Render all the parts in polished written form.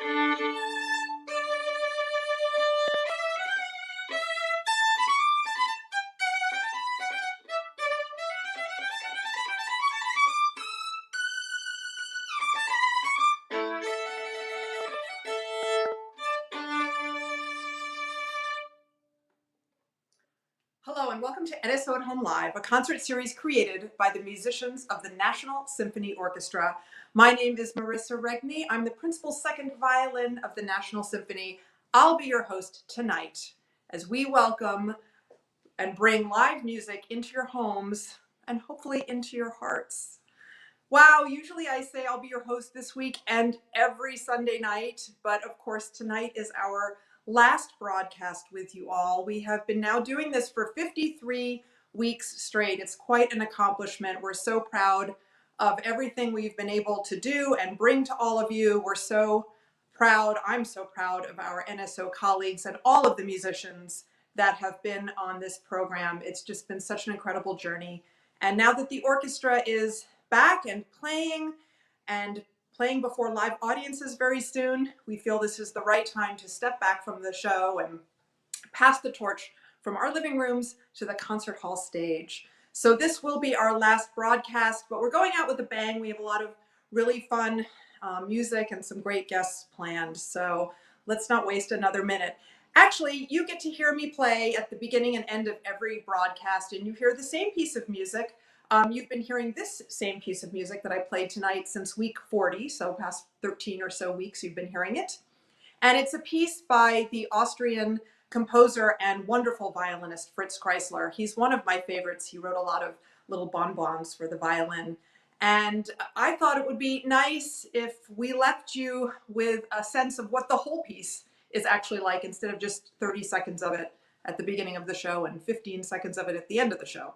Hello and welcome to NSO at Home Live, a concert series created by the musicians of the National Symphony Orchestra. My name is Marissa Regni. I'm the principal second violin of the National Symphony. I'll be your host tonight as we welcome and bring live music into your homes and hopefully into your hearts. Wow, usually I say I'll be your host this week and every Sunday night, but of course tonight is our last broadcast with you all. We have been now doing this for 53 weeks straight. It's quite an accomplishment. We're so proud of everything we've been able to do and bring to all of you. We're so proud. I'm so proud of our NSO colleagues and all of the musicians that have been on this program. It's just been such an incredible journey. And now that the orchestra is back and playing before live audiences very soon, we feel this is the right time to step back from the show and pass the torch from our living rooms to the concert hall stage. So this will be our last broadcast, but we're going out with a bang. We have a lot of really fun music and some great guests planned. So let's not waste another minute. Actually, you get to hear me play at the beginning and end of every broadcast, and you hear the same piece of music. You've been hearing this same piece of music that I played tonight since week 40, so past 13 or so weeks you've been hearing it. And it's a piece by the Austrian composer and wonderful violinist Fritz Kreisler. He's one of my favorites. He wrote a lot of little bonbons for the violin. And I thought it would be nice if we left you with a sense of what the whole piece is actually like, instead of just 30 seconds of it at the beginning of the show and 15 seconds of it at the end of the show.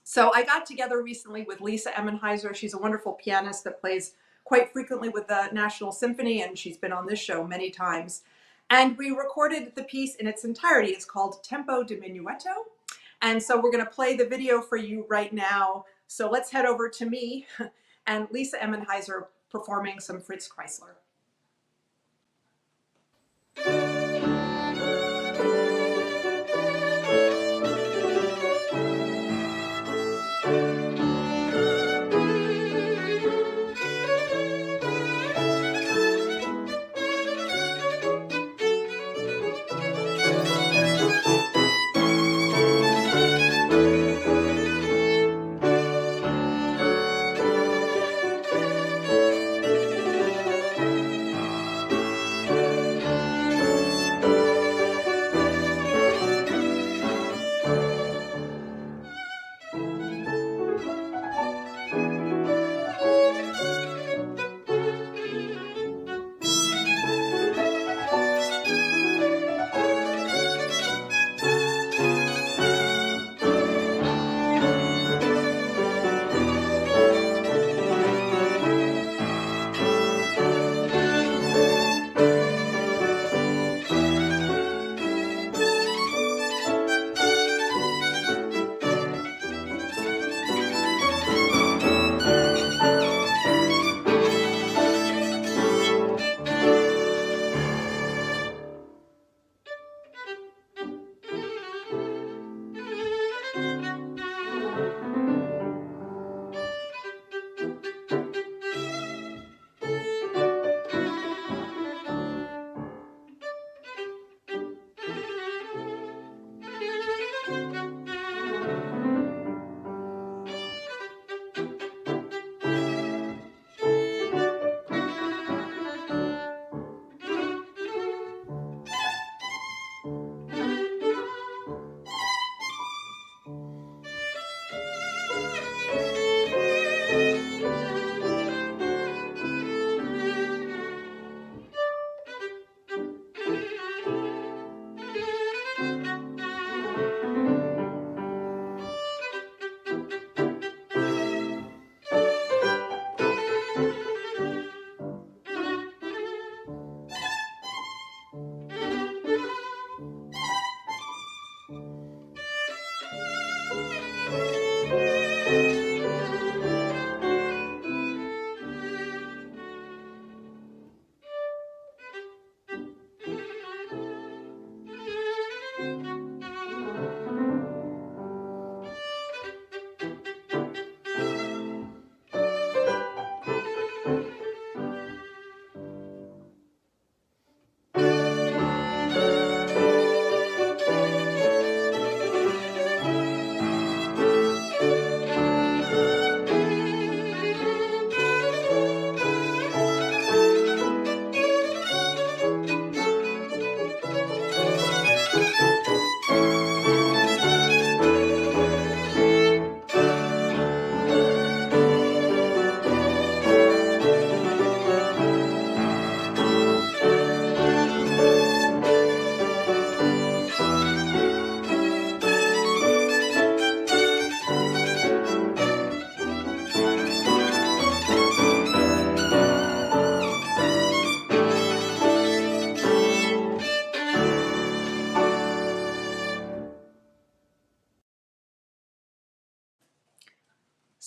So I got together recently with Lisa Emenheiser. She's a wonderful pianist that plays quite frequently with the National Symphony, and she's been on this show many times. And we recorded the piece in its entirety. It's called Tempo Diminuetto. And so we're going to play the video for you right now. So let's head over to me and Lisa Emenheiser performing some Fritz Kreisler.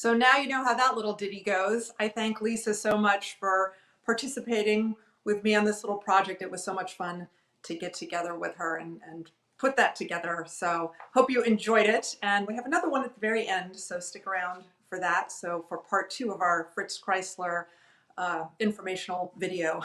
So now you know how that little ditty goes. I thank Lisa so much for participating with me on this little project. It was so much fun to get together with her and put that together. So hope you enjoyed it. And we have another one at the very end, so stick around for that. So for part 2 of our Fritz Kreisler informational video.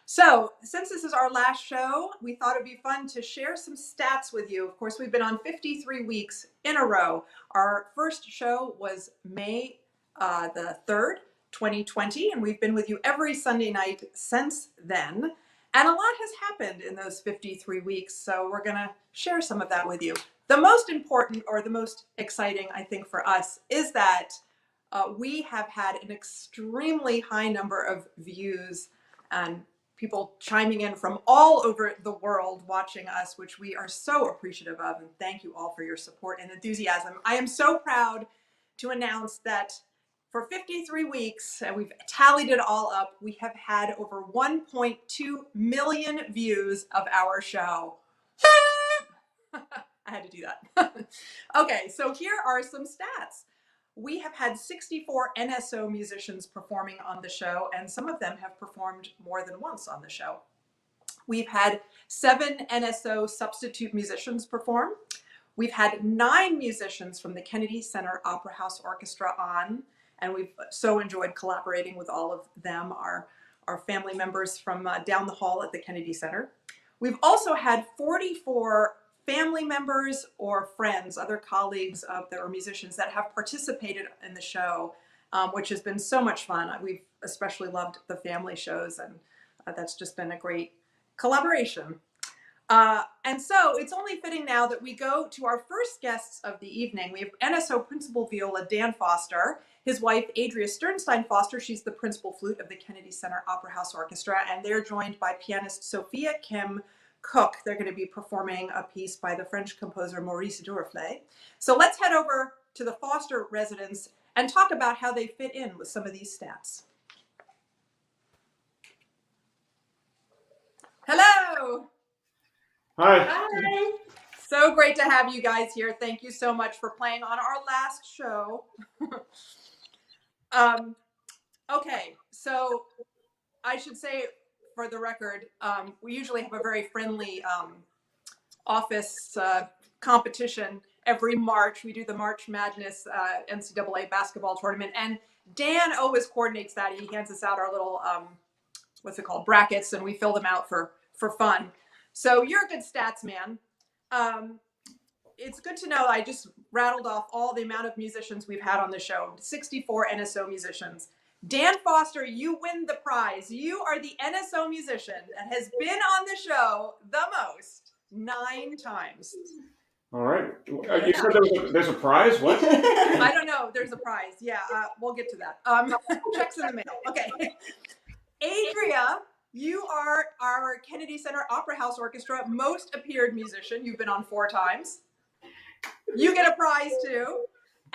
So since this is our last show, we thought it'd be fun to share some stats with you. Of course, we've been on 53 weeks in a row. Our first show was May the 3rd, 2020, and we've been with you every Sunday night since then. And a lot has happened in those 53 weeks, so we're going to share some of that with you. The most important, or the most exciting, I think, for us is that we have had an extremely high number of views and people chiming in from all over the world watching us, which we are so appreciative of. And thank you all for your support and enthusiasm. I am so proud to announce that for 53 weeks, and we've tallied it all up, we have had over 1.2 million views of our show. I had to do that. Okay, so here are some stats. We have had 64 NSO musicians performing on the show, and some of them have performed more than once on the show. We've had 7 NSO substitute musicians perform. We've had 9 musicians from the Kennedy Center Opera House Orchestra on, and we've so enjoyed collaborating with all of them, our family members from down the hall at the Kennedy Center. We've also had 44 family members or friends, other colleagues of the musicians that have participated in the show, which has been so much fun. We've especially loved the family shows, and that's just been a great collaboration. And so it's only fitting now that we go to our first guests of the evening. We have NSO Principal Viola Dan Foster, his wife Adria Sternstein Foster. She's the principal flute of the Kennedy Center Opera House Orchestra, and they're joined by pianist Sophia Kim Cook. They're going to be performing a piece by the French composer Maurice Duruflé. So let's head over to the Foster residence and talk about how they fit in with some of these stats. Hello. Hi. Hi. So great to have you guys here. Thank you so much for playing on our last show. Okay, so I should say, for the record, we usually have a very friendly office competition every March. We do the March Madness NCAA basketball tournament, and Dan always coordinates that. He hands us out our little, what's it called, brackets, and we fill them out for fun. So you're a good stats man. It's good to know I just rattled off all the amount of musicians we've had on the show, 64 NSO musicians. Dan Foster, you win the prize. You are the NSO musician that has been on the show the most, 9 times. All right. You said there's a prize? What? I don't know. There's a prize. Yeah, we'll get to that. Checks in the mail. Okay. Adria, you are our Kennedy Center Opera House Orchestra most appeared musician. You've been on 4 times. You get a prize too.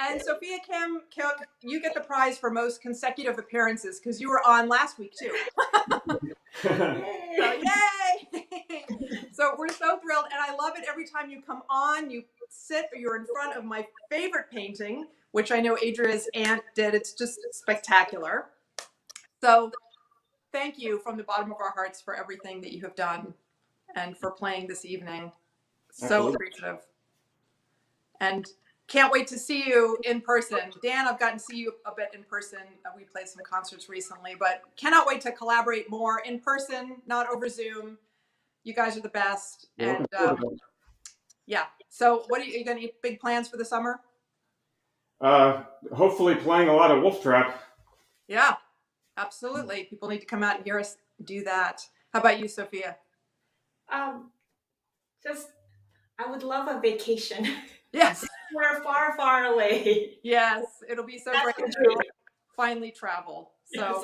And Sophia Kim Cook, you get the prize for most consecutive appearances because you were on last week too. So, yay! So we're so thrilled, and I love it every time you come on. You sit, or you're in front of my favorite painting, which I know Adria's aunt did. It's just spectacular. So thank you from the bottom of our hearts for everything that you have done and for playing this evening. So Absolutely. appreciative. And can't wait to see you in person. Dan, I've gotten to see you a bit in person. We played some concerts recently, but cannot wait to collaborate more in person, not over Zoom. You guys are the best. And yeah. So what are you got any big plans for the summer? Hopefully playing a lot of Wolf Trap. Yeah, absolutely. People need to come out and hear us do that. How about you, Sophia? Just, I would love a vacation. Yes. We're far, far away. Yes, it'll be so great to finally travel. So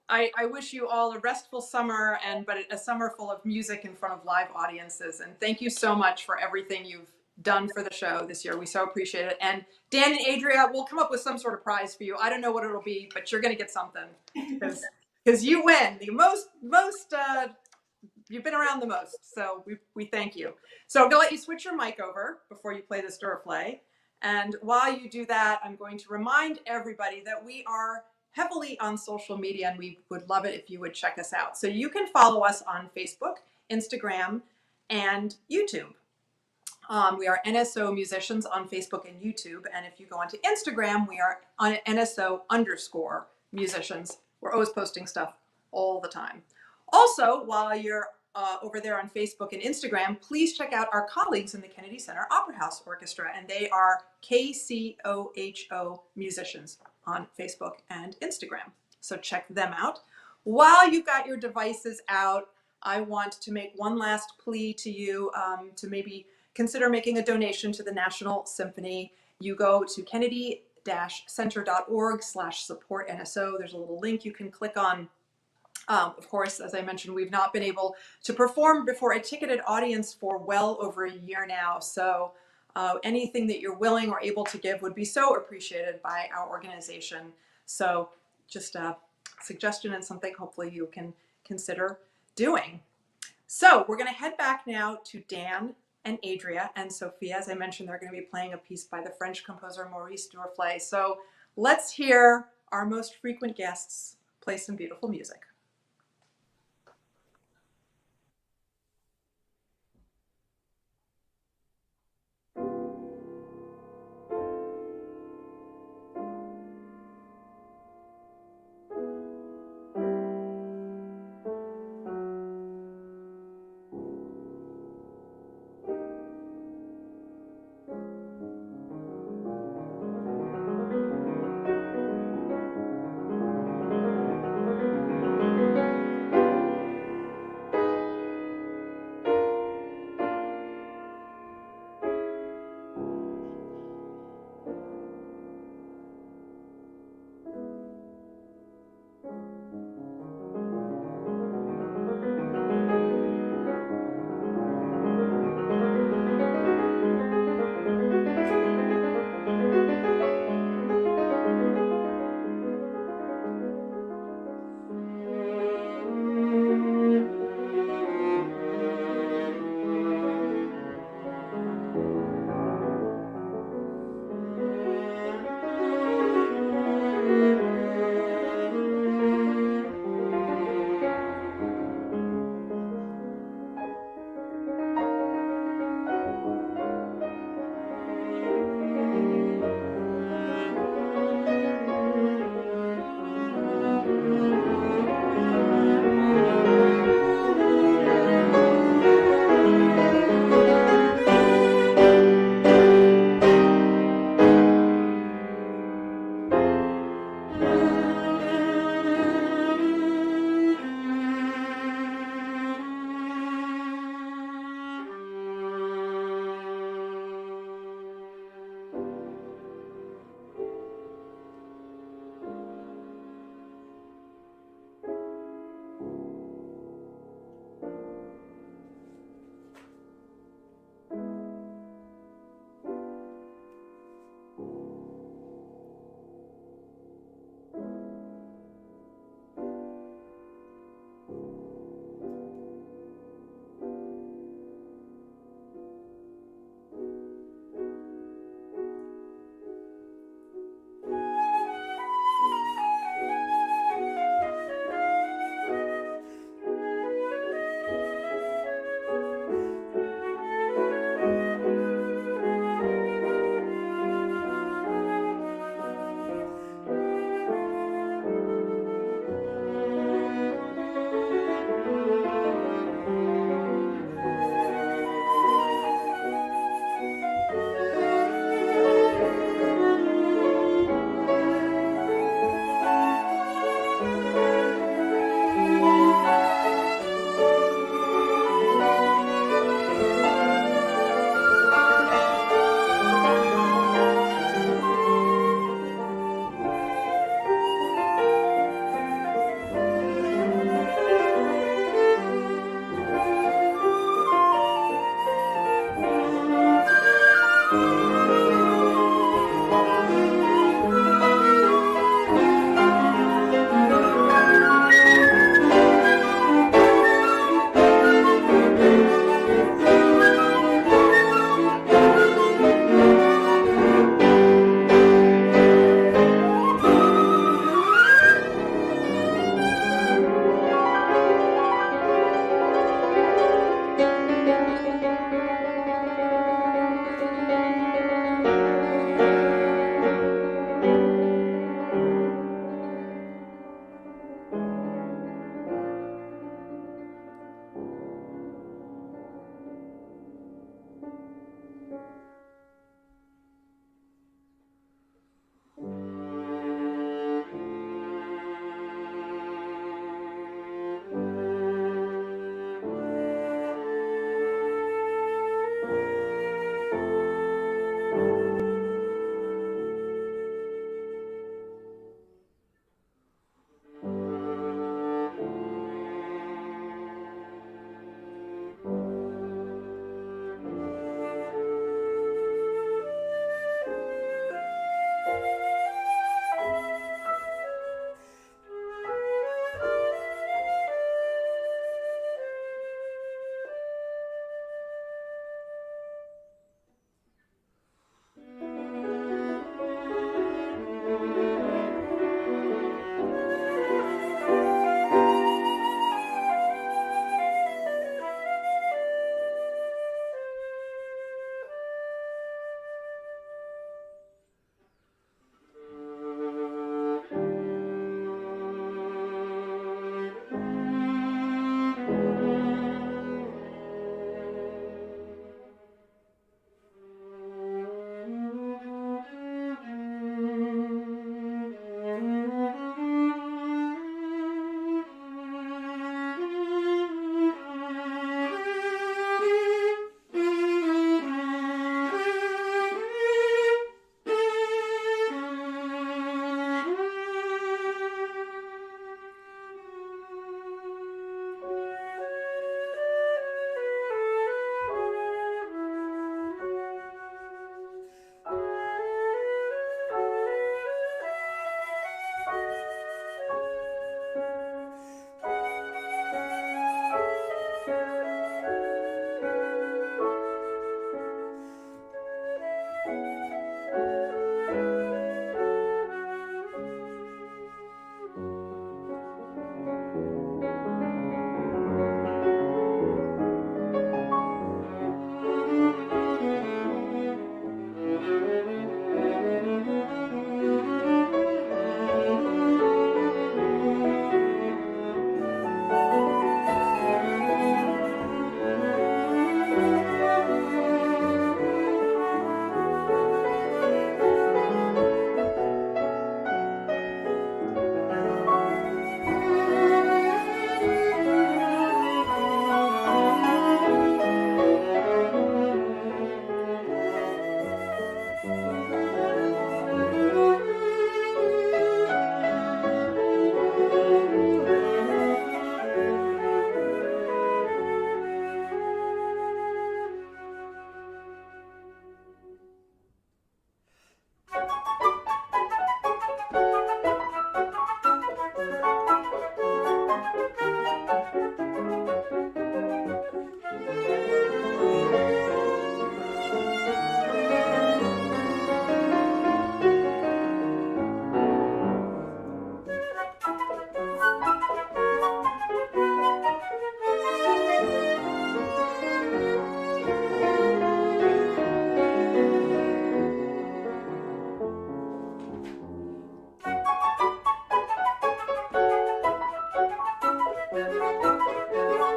yes. I wish you all a restful summer, but a summer full of music in front of live audiences. And thank you so much for everything you've done for the show this year. We so appreciate it. And Dan and Adria, we'll come up with some sort of prize for you. I don't know what it'll be, but you're going to get something because you win the most. You've been around the most, so we thank you. So I'm gonna let you switch your mic over before you play this Duruflé, And while you do that, I'm going to remind everybody that we are heavily on social media, and we would love it if you would check us out. So you can follow us on Facebook, Instagram, and YouTube. We are NSO Musicians on Facebook and YouTube. And if you go onto Instagram, we are on NSO_musicians. We're always posting stuff all the time. Also, while you're over there on Facebook and Instagram, please check out our colleagues in the Kennedy Center Opera House Orchestra, and they are KCOHO musicians on Facebook and Instagram. So check them out. While you've got your devices out, I want to make one last plea to you to maybe consider making a donation to the National Symphony. You go to kennedy-center.org/support NSO. There's a little link you can click on. Of course, as I mentioned, we've not been able to perform before a ticketed audience for well over a year now. So anything that you're willing or able to give would be so appreciated by our organization. So just a suggestion and something hopefully you can consider doing. So we're going to head back now to Dan and Adria and Sophia. As I mentioned, they're going to be playing a piece by the French composer Maurice Duruflé. So let's hear our most frequent guests play some beautiful music.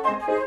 Thank you.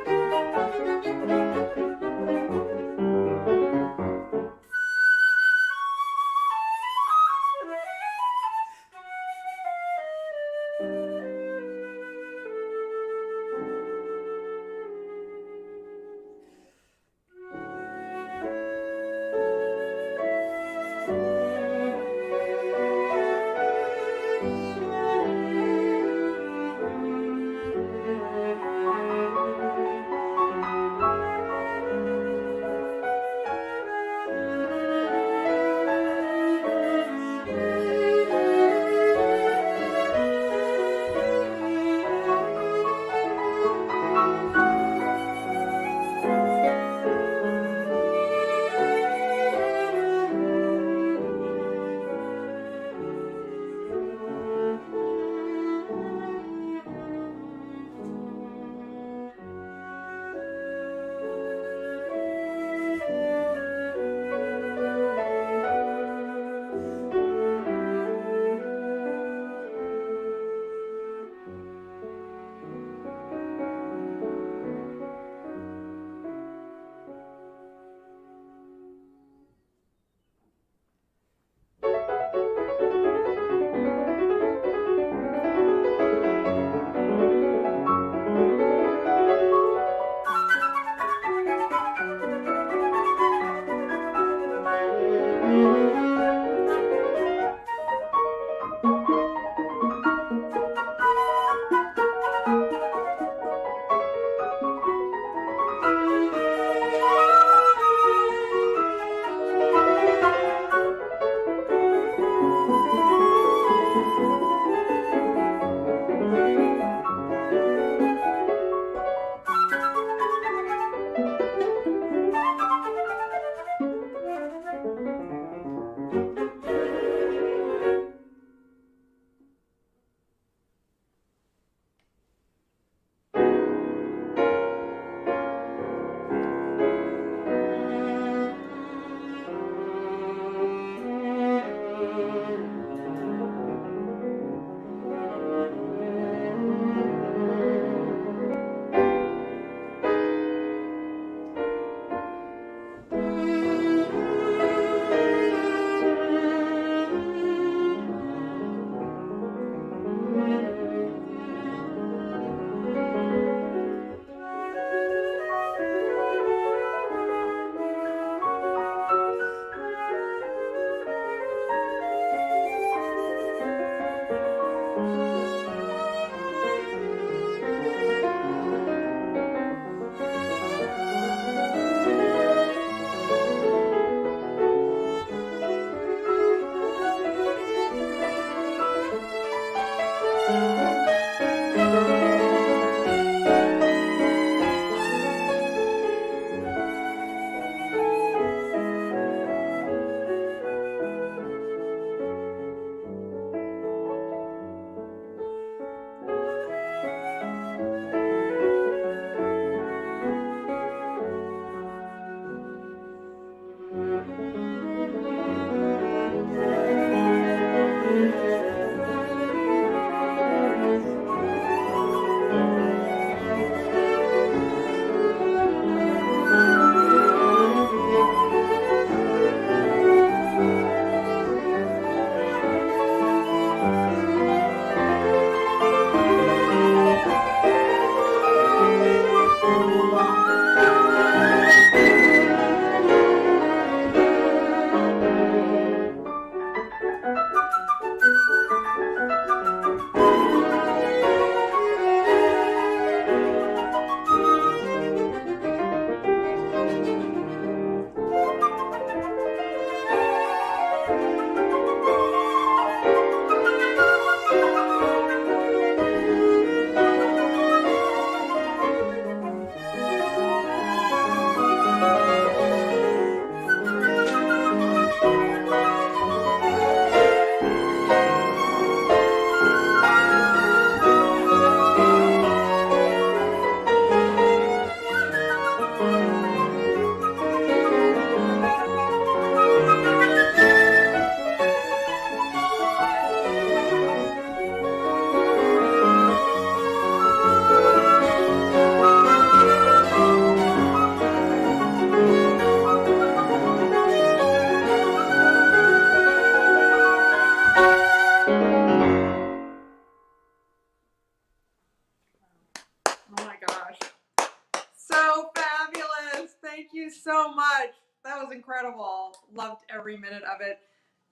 Thank you so much. That was incredible. Loved every minute of it.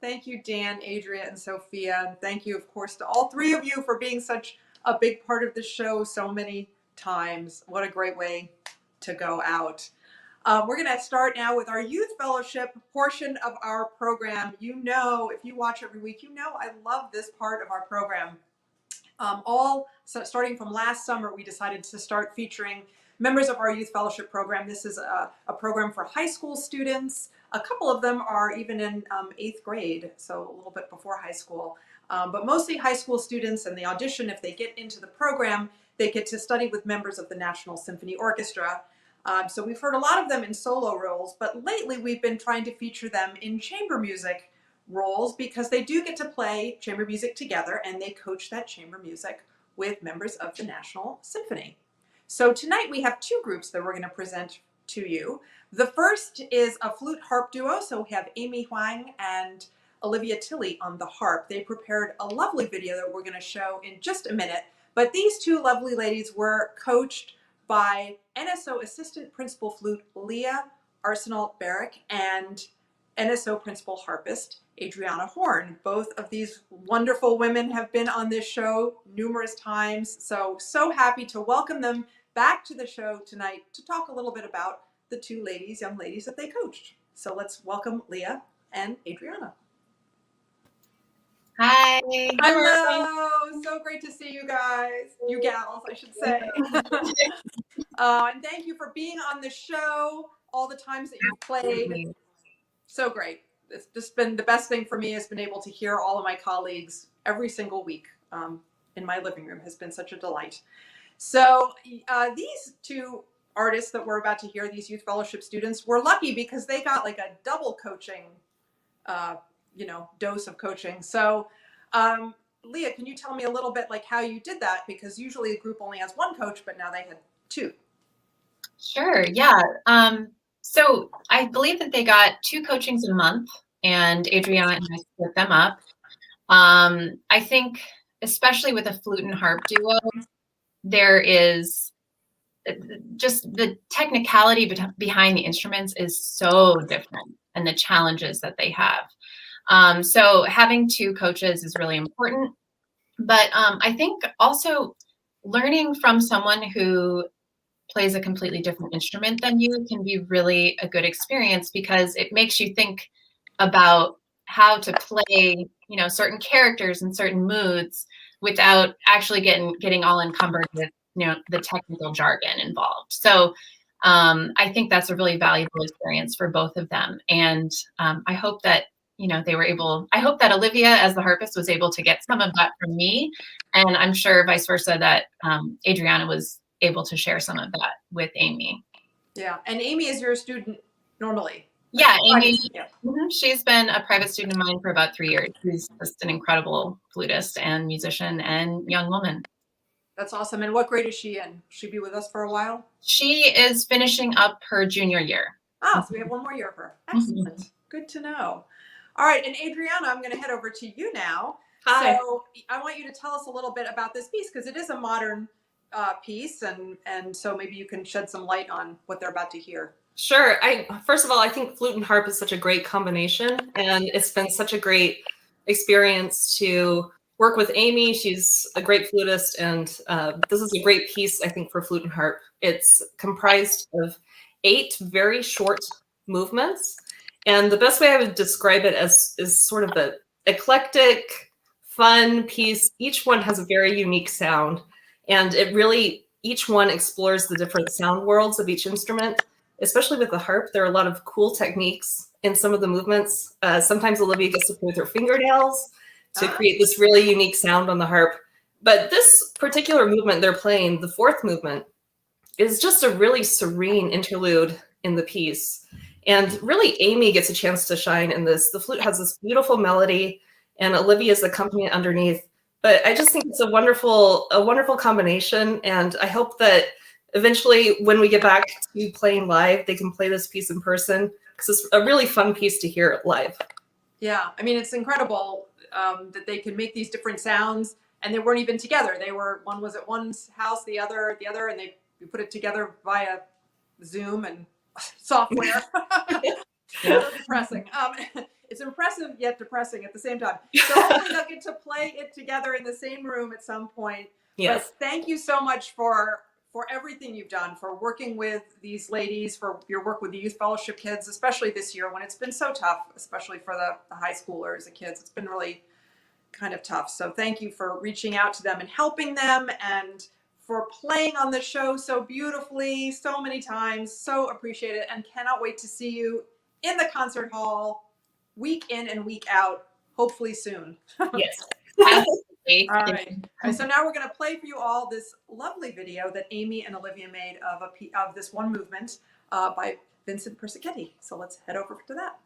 Thank you, Dan, Adria, and Sophia. And thank you, of course, to all three of you for being such a big part of the show so many times. What a great way to go out. We're going to start now with our Youth Fellowship portion of our program. You know, if you watch every week, you know I love this part of our program. So starting from last summer, we decided to start featuring members of our Youth Fellowship program. This is a program for high school students. A couple of them are even in 8th grade, so a little bit before high school. But mostly high school students, and the audition, if they get into the program, they get to study with members of the National Symphony Orchestra. So we've heard a lot of them in solo roles, but lately we've been trying to feature them in chamber music roles because they do get to play chamber music together and they coach that chamber music with members of the National Symphony. So tonight we have two groups that we're going to present to you. The first is a flute harp duo. So we have Hwang and Olivia Tilley on the harp. They prepared a lovely video that we're going to show in just a minute. But these two lovely ladies were coached by NSO Assistant Principal Flute Leah Arsenault-Barrick and NSO Principal Harpist Adriana Horn. Both of these wonderful women have been on this show numerous times. So happy to welcome them back to the show tonight to talk a little bit about the two ladies, young ladies that they coached. So let's welcome Leah and Adriana. Hi. Hello. So great to see you guys. You gals, I should say. And thank you for being on the show all the times that you've played. So great. It's just been the best thing for me has been able to hear all of my colleagues every single week in my living room has been such a delight. So these two artists that we're about to hear, these Youth Fellowship students, were lucky because they got like a double coaching, dose of coaching. So Leah, can you tell me a little bit like how you did that? Because usually a group only has one coach, but now they had two. Sure, yeah. So I believe that they got 2 coachings a month, and Adriana and I split them up. I think, especially with a flute and harp duo, there is just the technicality behind the instruments is so different, and the challenges that they have. So having 2 coaches is really important. But I think also learning from someone who plays a completely different instrument than you can be really a good experience because it makes you think about how to play, certain characters and certain moods without actually getting all encumbered with, the technical jargon involved. So I think that's a really valuable experience for both of them. And I hope that, I hope that Olivia as the harpist was able to get some of that from me. And I'm sure vice versa that Adriana was able to share some of that with Amy. Yeah, and Amy is your student normally. Yeah, Amy, yeah. She's been a private student of mine for about 3 years. She's just an incredible flutist and musician and young woman. That's awesome. And what grade is she in? Will she be with us for a while? She is finishing up her junior year. Oh, so we have one more year of her. Excellent. Good to know. All right, and Adriana, I'm going to head over to you now. Hi. So I want you to tell us a little bit about this piece because it is a modern piece, and so maybe you can shed some light on what they're about to hear. Sure. First of all, I think flute and harp is such a great combination, and it's been such a great experience to work with Amy. She's a great flutist, and this is a great piece, I think, for flute and harp. It's comprised of 8 very short movements, and the best way I would describe it is sort of an eclectic, fun piece. Each one has a very unique sound. And it really, each one explores the different sound worlds of each instrument, especially with the harp. There are a lot of cool techniques in some of the movements. Sometimes Olivia gets to play with her fingernails to create this really unique sound on the harp. But this particular movement they're playing, the 4th movement, is just a really serene interlude in the piece. And really, Amy gets a chance to shine in this. The flute has this beautiful melody, and Olivia's accompaniment underneath. But I just think it's a wonderful combination, and I hope that eventually, when we get back to playing live, they can play this piece in person because it's a really fun piece to hear live. Yeah, I mean, it's incredible that they can make these different sounds, and they weren't even together. One was at one's house, the other, and you put it together via Zoom, and software. Yeah. So depressing. It's impressive yet depressing at the same time. So hopefully they'll get to play it together in the same room at some point. Yes. But thank you so much for everything you've done, for working with these ladies, for your work with the youth fellowship kids, especially this year when it's been so tough, especially for the high schoolers, the kids. It's been really kind of tough. So thank you for reaching out to them and helping them, and for playing on the show so beautifully so many times. So appreciate it, and cannot wait to see you in the concert hall week in and week out, hopefully soon. Yes. Absolutely. All right. So now we're going to play for you all this lovely video that Amy and Olivia made of this one movement by Vincent Persichetti. So let's head over to that.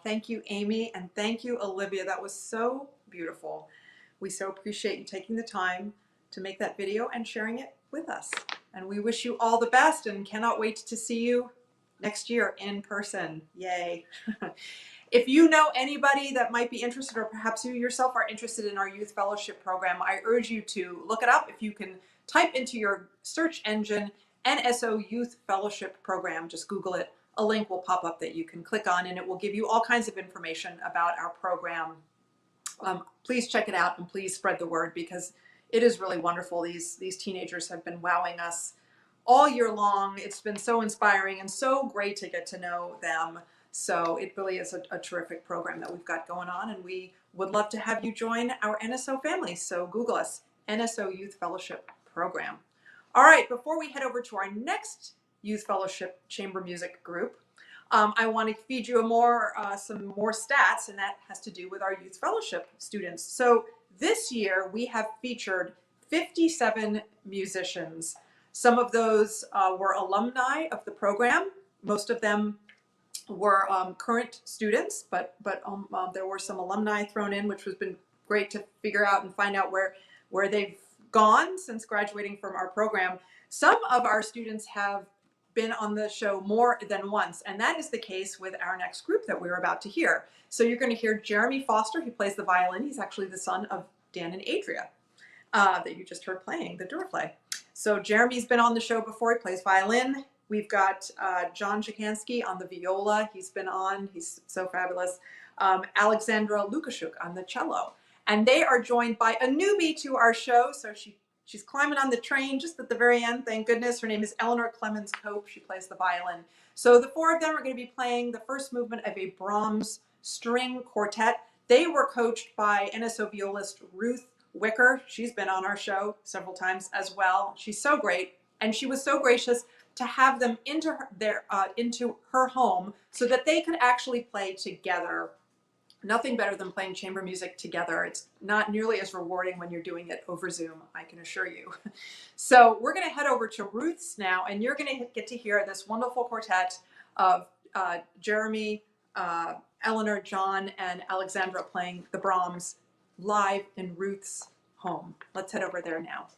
Thank you, Amy, and thank you, Olivia. That was so beautiful. We so appreciate you taking the time to make that video and sharing it with us. And we wish you all the best and cannot wait to see you next year in person. Yay. If you know anybody that might be interested, or perhaps you yourself are interested in our youth fellowship program, I urge you to look it up. If you can type into your search engine NSO Youth Fellowship Program, just Google it. A link will pop up that you can click on, and it will give you all kinds of information about our program. Please check it out and please spread the word, because it is really wonderful. These teenagers have been wowing us all year long. It's been so inspiring and so great to get to know them. So it really is a terrific program that we've got going on, and we would love to have you join our NSO family. So Google us, NSO Youth Fellowship Program. All right, before we head over to our next Youth Fellowship Chamber Music group, I want to feed you some more stats, and that has to do with our Youth Fellowship students. So this year we have featured 57 musicians. Some of those were alumni of the program. Most of them were current students, but there were some alumni thrown in, which has been great to figure out and find out where they've gone since graduating from our program. Some of our students have been on the show more than once, and that is the case with our next group that we're about to hear. So you're going to hear Jeremy Foster, who plays the violin. He's actually the son of Dan and Adria that you just heard playing the Duruflé. So Jeremy's been on the show before. He plays violin. We've got John Czekanski on the viola. He's been on. He's so fabulous. Alexandra Lukashuk on the cello. And they are joined by a newbie to our show. So she's climbing on the train just at the very end, thank goodness. Her name is Eleanor Clemans-Cope. She plays the violin. So the four of them are going to be playing the first movement of a Brahms string quartet. They were coached by NSO violist Ruth Wicker. She's been on our show several times as well. She's so great. And she was so gracious to have them into her home so that they could actually play together Nothing better than playing chamber music together. It's not nearly as rewarding when you're doing it over Zoom, I can assure you. So we're going to head over to Ruth's now, and you're going to get to hear this wonderful quartet of Jeremy, Eleanor, John, and Alexandra playing the Brahms live in Ruth's home. Let's head over there now.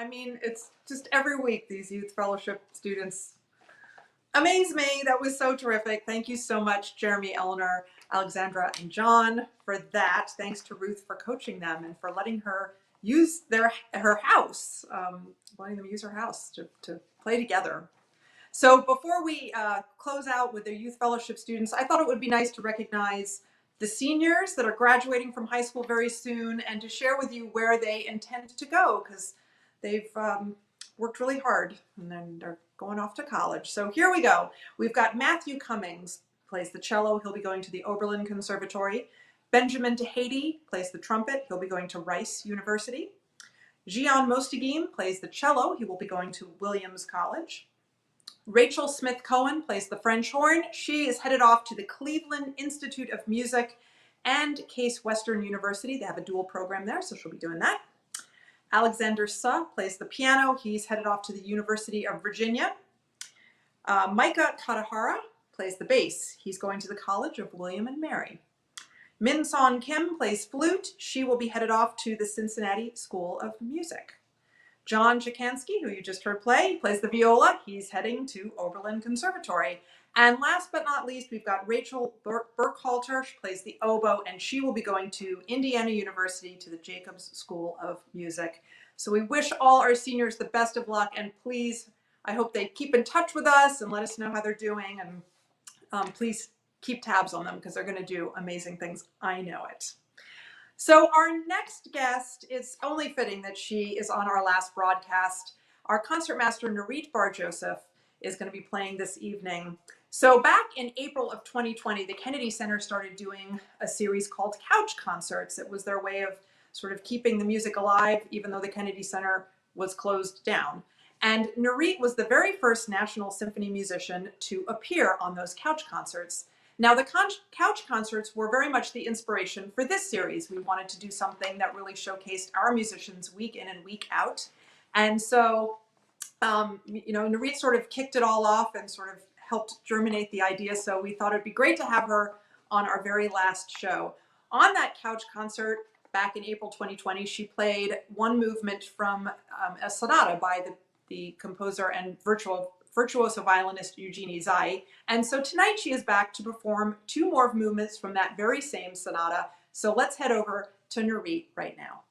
I mean, it's just every week these youth fellowship students amaze me. That was so terrific. Thank you so much, Jeremy, Eleanor, Alexandra, and John, for that. Thanks to Ruth for coaching them and for letting her use her house, letting them use her house to play together. So before we close out with the youth fellowship students, I thought it would be nice to recognize the seniors that are graduating from high school very soon and to share with you where they intend to go, because they've worked really hard and then they're going off to college. So here we go. We've got Matthew Cummings, plays the cello. He'll be going to the Oberlin Conservatory. Benjamin Tehady plays the trumpet. He'll be going to Rice University. Gian Mostegim plays the cello. He will be going to Williams College. Rachel Smith-Cohen plays the French horn. She is headed off to the Cleveland Institute of Music and Case Western University. They have a dual program there, so she'll be doing that. Alexander Ysaÿe plays the piano. He's headed off to the University of Virginia. Micah Katahara plays the bass. He's going to the College of William and Mary. Min Son Kim plays flute. She will be headed off to the Cincinnati School of Music. John Czekanski, who you just heard play, plays the viola. He's heading to Oberlin Conservatory. And last but not least, we've got Rachel Burkhalter. She plays the oboe, and she will be going to Indiana University to the Jacobs School of Music. So we wish all our seniors the best of luck, and please, I hope they keep in touch with us and let us know how they're doing, and please keep tabs on them because they're going to do amazing things. I know it. So our next guest, it's only fitting that she is on our last broadcast. Our concertmaster Nurit Bar-Josef is going to be playing this evening. So back in April of 2020, the Kennedy Center started doing a series called Couch Concerts. It was their way of sort of keeping the music alive, even though the Kennedy Center was closed down. And Nurit was the very first National Symphony musician to appear on those couch concerts. Now, the couch concerts were very much the inspiration for this series. We wanted to do something that really showcased our musicians week in and week out. And so, Nurit sort of kicked it all off and sort of helped germinate the idea. So we thought it'd be great to have her on our very last show. On that couch concert back in April 2020, she played one movement from a sonata by the composer and virtuoso violinist Eugene Ysaÿe. And so tonight she is back to perform two more movements from that very same sonata. So let's head over to Nurit right now.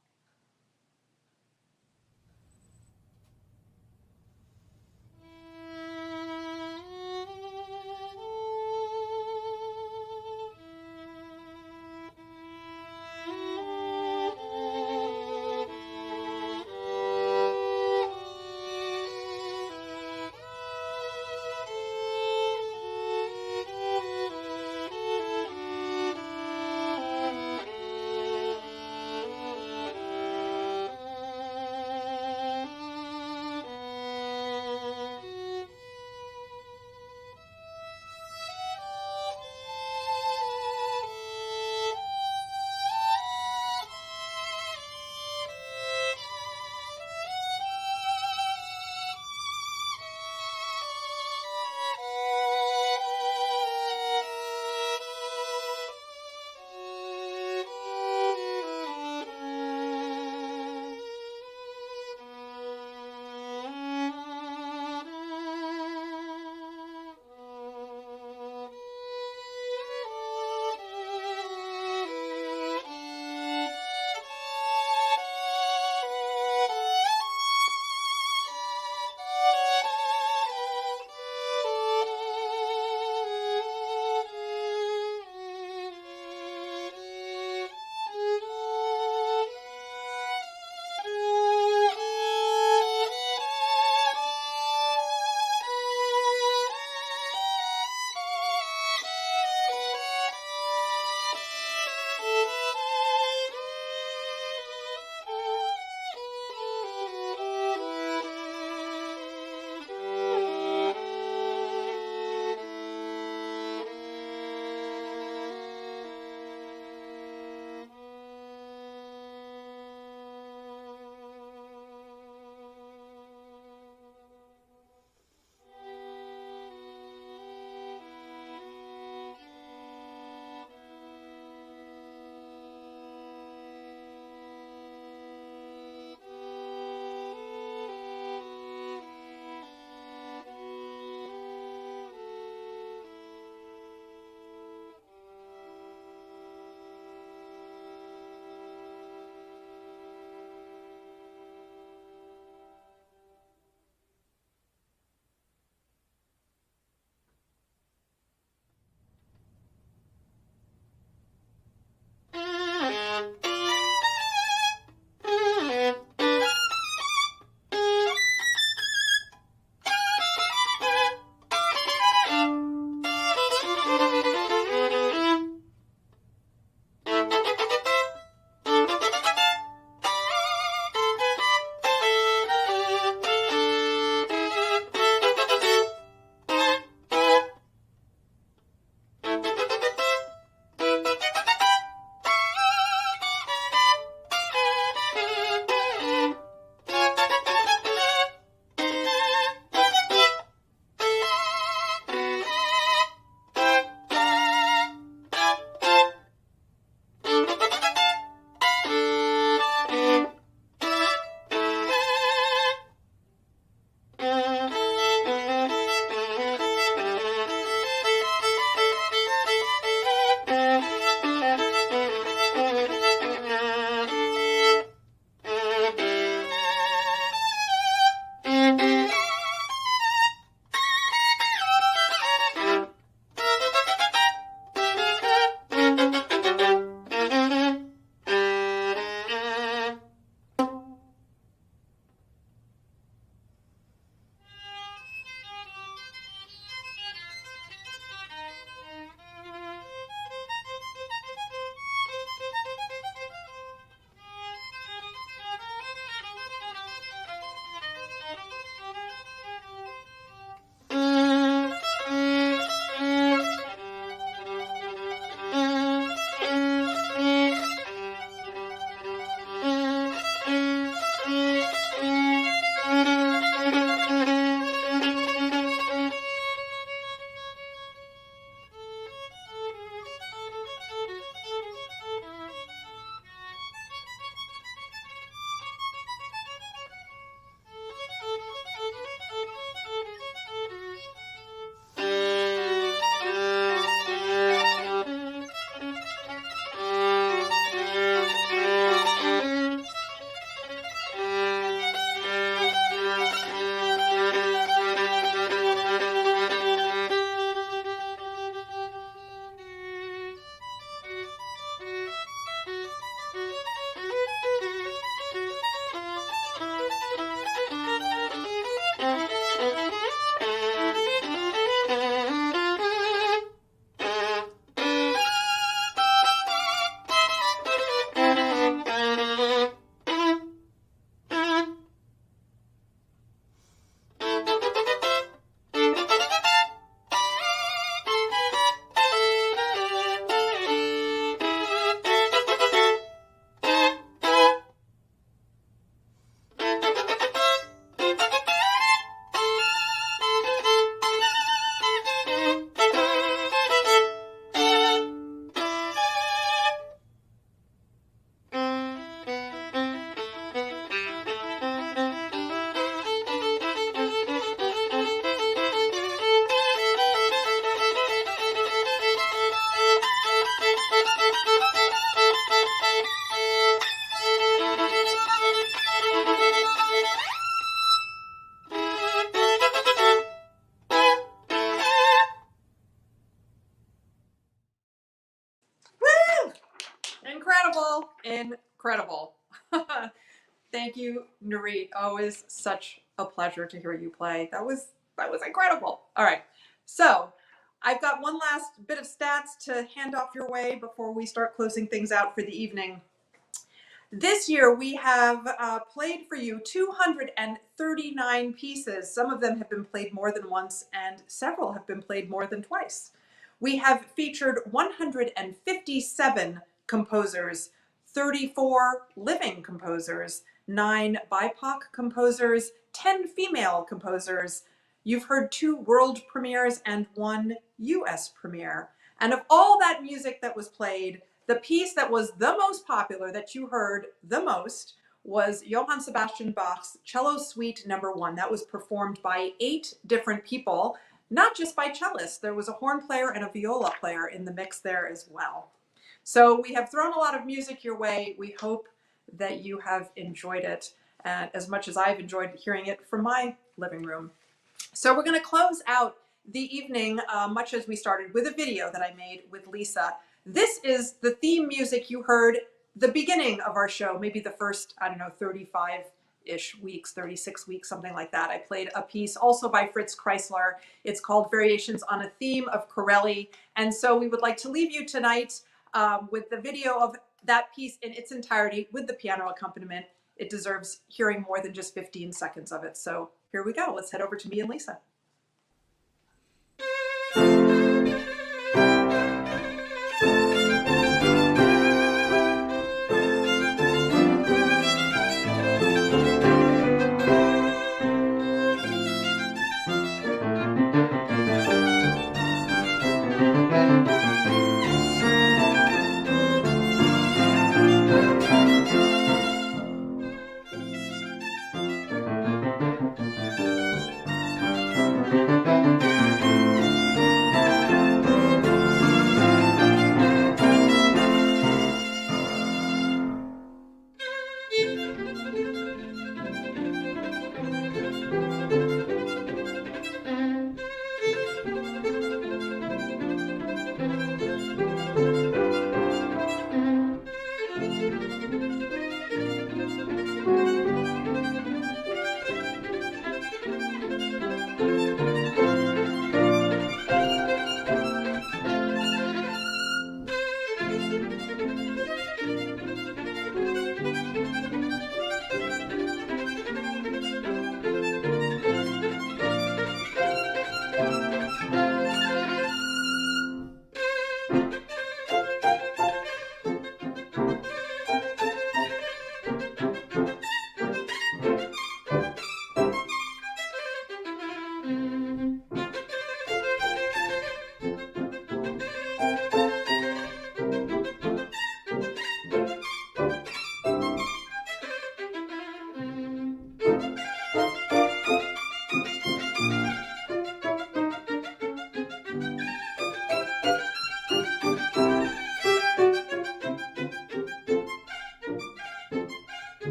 incredible, incredible. Thank you, Nurit. Always such a pleasure to hear you play. That was incredible. All right, so I've got one last bit of stats to hand off your way before we start closing things out for the evening. This year we have played for you 239 pieces. Some of them have been played more than once and several have been played more than twice. We have featured 157 composers, 34 living composers, 9 BIPOC composers, 10 female composers. You've heard 2 world premieres and 1 US premiere. And of all that music that was played, the piece that was the most popular, that you heard the most, was Johann Sebastian Bach's Cello Suite No. 1. That was performed by 8 different people, not just by cellists. There was a horn player and a viola player in the mix there as well. So we have thrown a lot of music your way. We hope that you have enjoyed it as much as I've enjoyed hearing it from my living room. So we're going to close out the evening, much as we started, with a video that I made with Lisa. This is the theme music you heard the beginning of our show, maybe the first, 35-ish weeks, 36 weeks, something like that. I played a piece also by Fritz Kreisler. It's called Variations on a Theme of Corelli. And so we would like to leave you tonight with the video of that piece in its entirety with the piano accompaniment. It deserves hearing more than just 15 seconds of it. So here we go. Let's head over to me and Lisa.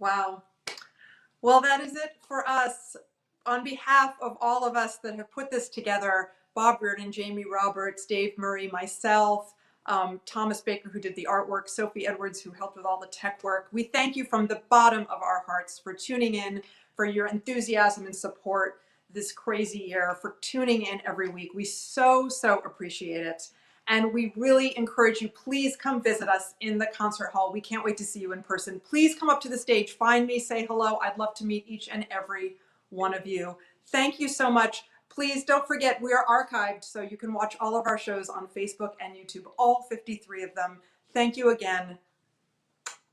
Wow. Well, that is it for us. On behalf of all of us that have put this together, Bob Reardon, Jamie Roberts, Dave Murray, myself, Thomas Baker, who did the artwork, Sophie Edwards, who helped with all the tech work. We thank you from the bottom of our hearts for tuning in, for your enthusiasm and support this crazy year, for tuning in every week. We so appreciate it. And we really encourage you, please come visit us in the concert hall. We can't wait to see you in person. Please come up to the stage, find me, say hello. I'd love to meet each and every one of you. Thank you so much. Please don't forget, we are archived, so you can watch all of our shows on Facebook and YouTube, all 53 of them. Thank you again.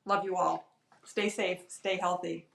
Love you all. Stay safe, stay healthy.